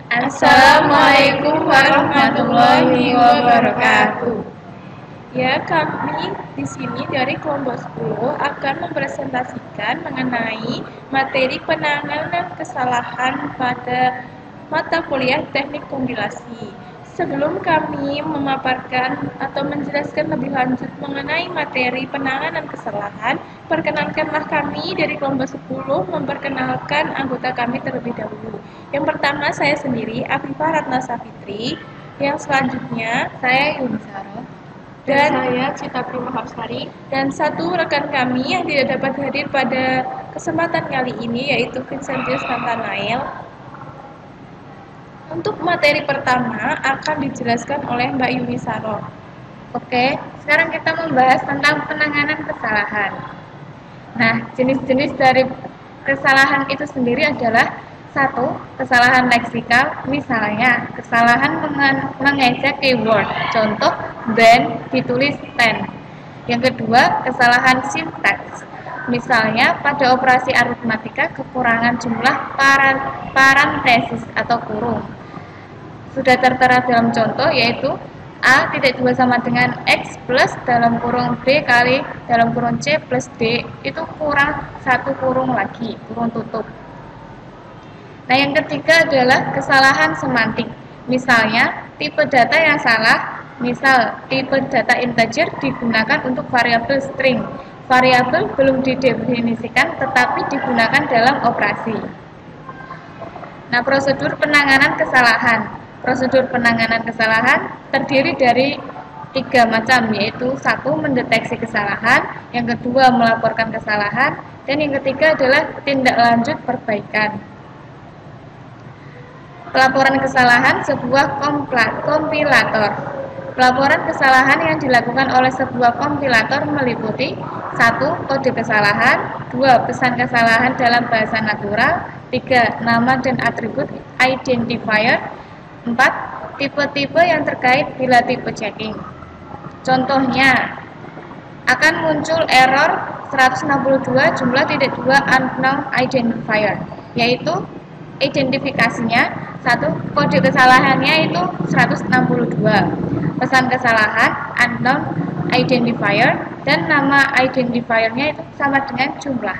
Assalamualaikum warahmatullahi wabarakatuh. Ya, kami di sini dari kelompok 10 akan mempresentasikan mengenai materi penanganan kesalahan pada mata kuliah Teknik Kompilasi. Sebelum kami memaparkan atau menjelaskan lebih lanjut mengenai materi penanganan kesalahan, perkenankanlah kami dari kelompok 10 memperkenalkan anggota kami terlebih dahulu. Yang pertama saya sendiri, Afifah Ratna Safitri. Yang selanjutnya, saya Yunisaro. Dan saya Cita Prima Hapsari. Dan satu rekan kami yang tidak dapat hadir pada kesempatan kali ini yaitu Vincentius Nathanael. Untuk materi pertama akan dijelaskan oleh Mbak Yunisaro. Oke, sekarang kita membahas tentang penanganan kesalahan. Nah, jenis-jenis dari kesalahan itu sendiri adalah satu, kesalahan leksikal, misalnya kesalahan mengejek keyword, contoh ban ditulis ten. Yang kedua, kesalahan sintaks, misalnya pada operasi aritmatika kekurangan jumlah parantesis atau kurung. Sudah tertera dalam contoh yaitu A tidak 2 sama dengan X plus dalam kurung B kali dalam kurung C plus D, itu kurang satu kurung lagi, kurung tutup. Nah, yang ketiga adalah kesalahan semantik. Misalnya, tipe data yang salah, misal tipe data integer digunakan untuk variabel string. Variabel belum didefinisikan tetapi digunakan dalam operasi. Nah, prosedur penanganan kesalahan. Prosedur penanganan kesalahan terdiri dari 3 macam, yaitu 1. Mendeteksi kesalahan, yang kedua melaporkan kesalahan, dan yang ketiga adalah tindak lanjut perbaikan. Pelaporan kesalahan sebuah kompilator. Pelaporan kesalahan yang dilakukan oleh sebuah kompilator meliputi 1. Kode kesalahan, 2. Pesan kesalahan dalam bahasa natural, 3. Nama dan atribut identifier, 4. Tipe-tipe yang terkait bila tipe checking. Contohnya, akan muncul error 162 jumlah tidak 2 unknown identifier, yaitu identifikasinya 1. Kode kesalahannya itu 162, pesan kesalahan unknown identifier, dan nama identifiernya itu sama dengan jumlah.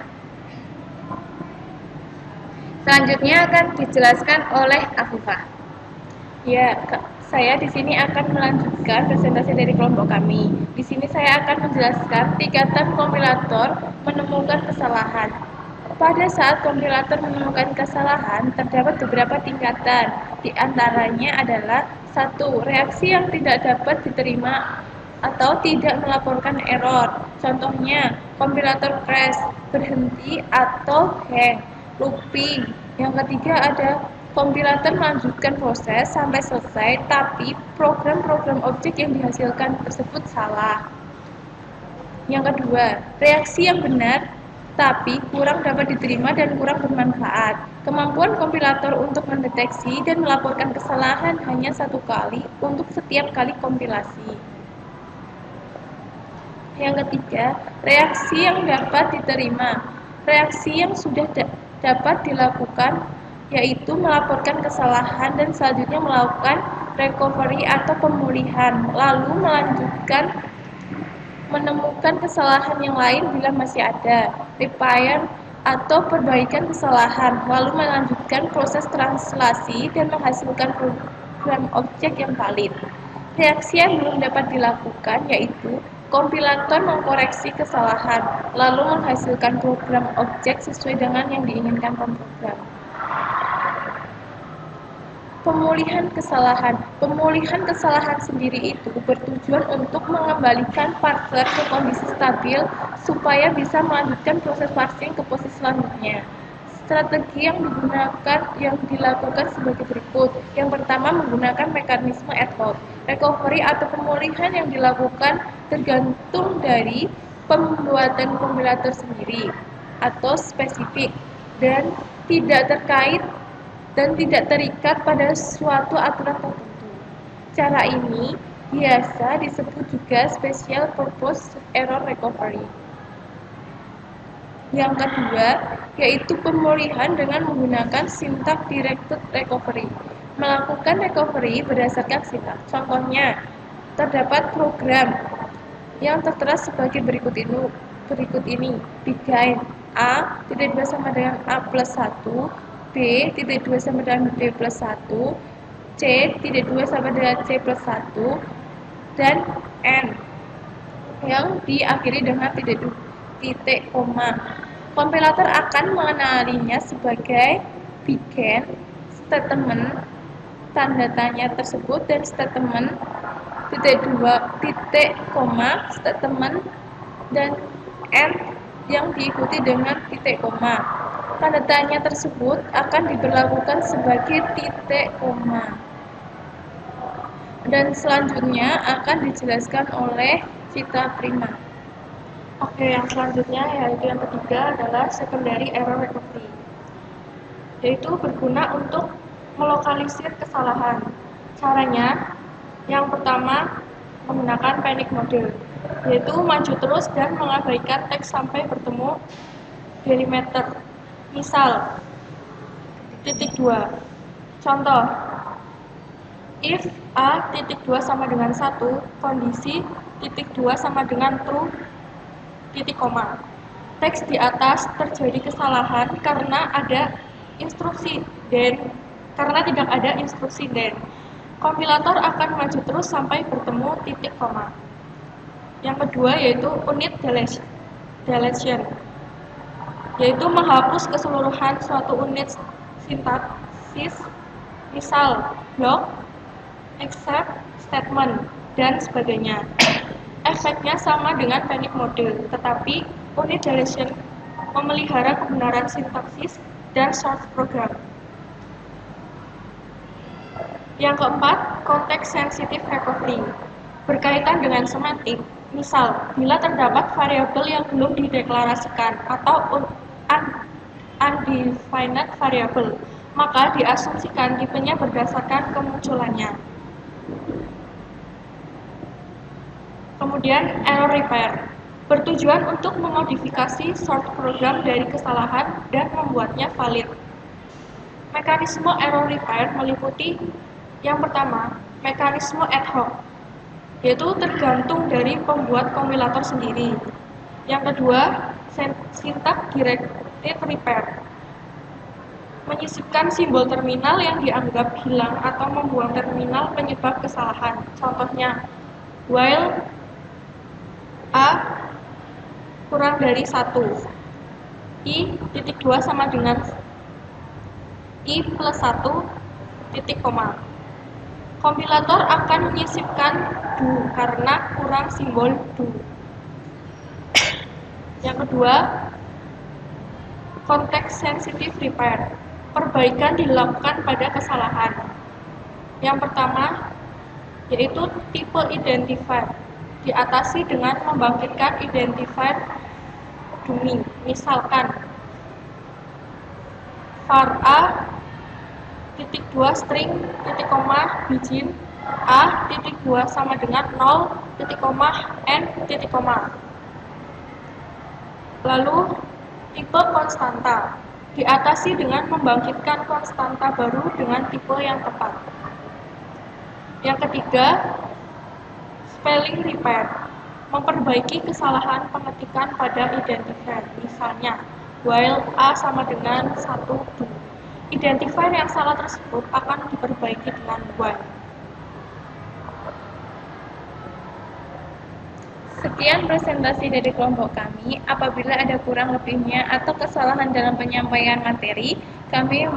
Selanjutnya akan dijelaskan oleh Afifah. Ya, saya di sini akan melanjutkan presentasi dari kelompok kami. Di sini saya akan menjelaskan tingkatan kompilator menemukan kesalahan. Pada saat kompilator menemukan kesalahan, terdapat beberapa tingkatan. Di antaranya adalah 1. Reaksi yang tidak dapat diterima atau tidak melaporkan error. Contohnya, kompilator crash, berhenti atau hang, looping. Yang ketiga ada kompilator melanjutkan proses sampai selesai, tapi program-program objek yang dihasilkan tersebut salah. Yang kedua, reaksi yang benar tapi kurang dapat diterima dan kurang bermanfaat. Kemampuan kompilator untuk mendeteksi dan melaporkan kesalahan hanya 1 kali untuk setiap kali kompilasi. Yang ketiga, reaksi yang dapat diterima. Reaksi yang sudah dapat dilakukan yaitu melaporkan kesalahan dan selanjutnya melakukan recovery atau pemulihan, lalu melanjutkan menemukan kesalahan yang lain bila masih ada, repair atau perbaikan kesalahan, lalu melanjutkan proses translasi dan menghasilkan program objek yang valid. Reaksi yang belum dapat dilakukan yaitu kompilator mengkoreksi kesalahan, lalu menghasilkan program objek sesuai dengan yang diinginkan pemrogram. Pemulihan kesalahan. Pemulihan kesalahan sendiri itu bertujuan untuk mengembalikan parser ke kondisi stabil supaya bisa melanjutkan proses parsing ke posisi selanjutnya. Strategi yang dilakukan sebagai berikut. Yang pertama, menggunakan mekanisme ad hoc. Recovery atau pemulihan yang dilakukan tergantung dari pembuatan kompilator sendiri atau spesifik dan tidak terkait dan tidak terikat pada suatu aturan tertentu. Cara ini biasa disebut juga special purpose error recovery. Yang kedua, yaitu pemulihan dengan menggunakan sintak directed recovery. Melakukan recovery berdasarkan sintak. Contohnya, terdapat program yang tertera sebagai berikut ini. Begin A.2 sama dengan A plus 1, B.2 sama dengan B plus 1, C.2 sama dengan C plus 1, dan N yang diakhiri dengan titik koma. Kompilator akan mengenalinya sebagai begin, statement, tanda tanya tersebut, dan statement, titik koma, statement, dan end yang diikuti dengan titik koma. Tanda tanya tersebut akan diberlakukan sebagai titik koma. Dan selanjutnya akan dijelaskan oleh Cita Prima. Oke, yang selanjutnya yaitu yang ketiga adalah secondary error recovery, yaitu berguna untuk melokalisir kesalahan. Caranya, yang pertama menggunakan panic mode, yaitu maju terus dan mengabaikan teks sampai bertemu delimiter. Misal, titik 2. Contoh, if A.2 sama dengan 1, kondisi titik 2 sama dengan true, titik koma. Teks di atas terjadi kesalahan karena ada instruksi then, karena tidak ada instruksi then. Kompilator akan maju terus sampai bertemu titik koma. Yang kedua yaitu unit deletion, yaitu menghapus keseluruhan suatu unit sintaksis, misal block, except, statement, dan sebagainya. Efeknya sama dengan panic mode, tetapi unit deletion memelihara kebenaran sintaksis dan source program. Yang keempat, context sensitive recovery, berkaitan dengan semantik. Misal, bila terdapat variabel yang belum dideklarasikan atau undefined variable, maka diasumsikan tipenya berdasarkan kemunculannya. Kemudian error repair, bertujuan untuk memodifikasi source program dari kesalahan dan membuatnya valid. Mekanisme error repair meliputi yang pertama, mekanisme ad hoc, yaitu tergantung dari pembuat kompilator sendiri. Yang kedua, sintak directed repair, menyisipkan simbol terminal yang dianggap hilang atau membuang terminal penyebab kesalahan. Contohnya, while A kurang dari 1, I.2 sama dengan I plus 1, titik koma. Kompilator akan menyisipkan do karena kurang simbol do. Yang kedua, context sensitive repair, perbaikan dilakukan pada kesalahan. Yang pertama, yaitu tipe identifier, diatasi dengan membangkitkan identifier dummy. Misalkan, var A.2 string, titik koma, begin, A.2 sama dengan 0, titik koma, N, titik koma. Lalu, tipe konstanta, diatasi dengan membangkitkan konstanta baru dengan tipe yang tepat. Yang ketiga, spelling repair, memperbaiki kesalahan pengetikan pada identifier. Misalnya, while A sama dengan 1, do. Identifier yang salah tersebut akan diperbaiki dengan while. Sekian presentasi dari kelompok kami. Apabila ada kurang lebihnya atau kesalahan dalam penyampaian materi, kami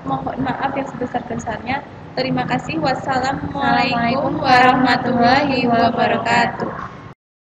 mohon maaf yang sebesar-besarnya. Terima kasih. Wassalamualaikum warahmatullahi wabarakatuh.